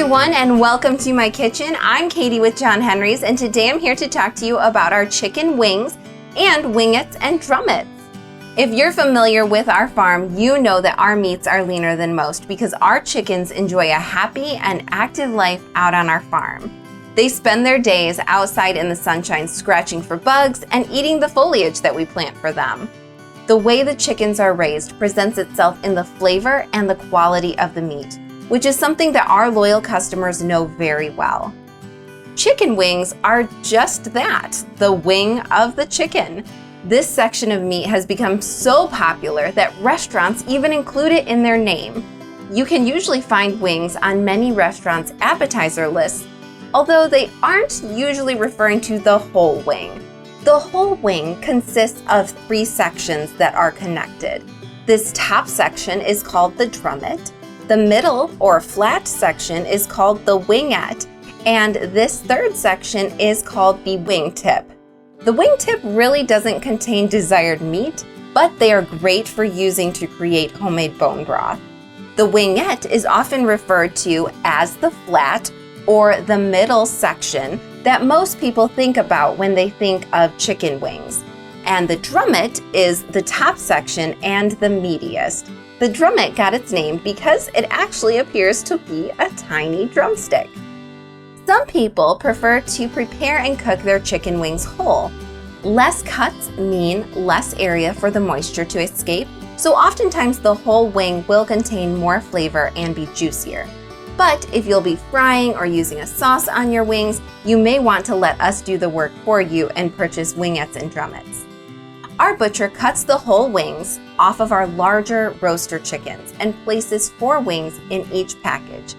everyone, and welcome to my kitchen. I'm Katie with John Henry's, and today I'm here to talk to you about our chicken wings and wingettes and drumettes. If you're familiar with our farm, you know that our meats are leaner than most because our chickens enjoy a happy and active life out on our farm. They spend their days outside in the sunshine scratching for bugs and eating the foliage that we plant for them. The way the chickens are raised presents itself in the flavor and the quality of the meat, which is something that our loyal customers know very well. Chicken wings are just that, the wing of the chicken. This section of meat has become so popular that restaurants even include it in their name. You can usually find wings on many restaurants' appetizer lists, although they aren't usually referring to the whole wing. The whole wing consists of 3 sections that are connected. This top section is called the drumette. The middle or flat section is called the wingette, and this third section is called the wingtip. The wingtip really doesn't contain desired meat, but they are great for using to create homemade bone broth. The wingette is often referred to as the flat or the middle section that most people think about when they think of chicken wings. And the drumette is the top section and the meatiest. The drumette got its name because it actually appears to be a tiny drumstick. Some people prefer to prepare and cook their chicken wings whole. Less cuts mean less area for the moisture to escape, so oftentimes the whole wing will contain more flavor and be juicier. But if you'll be frying or using a sauce on your wings, you may want to let us do the work for you and purchase wingettes and drumettes. Our butcher cuts the whole wings off of our larger roaster chickens and places 4 wings in each package.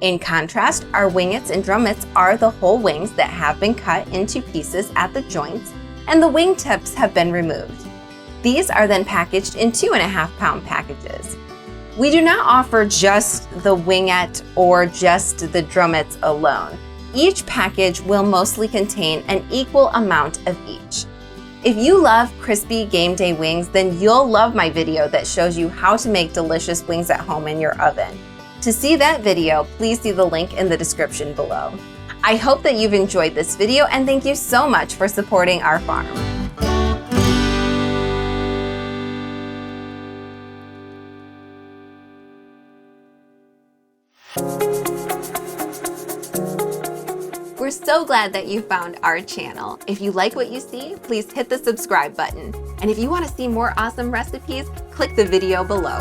In contrast, our wingettes and drumettes are the whole wings that have been cut into pieces at the joints and the wing tips have been removed. These are then packaged in 2.5-pound packages. We do not offer just the wingette or just the drumettes alone. Each package will mostly contain an equal amount of each. If you love crispy game day wings, then you'll love my video that shows you how to make delicious wings at home in your oven. To see that video, please see the link in the description below. I hope that you've enjoyed this video, and thank you so much for supporting our farm. We're so glad that you found our channel. If you like what you see, please hit the subscribe button. And if you want to see more awesome recipes, click the video below.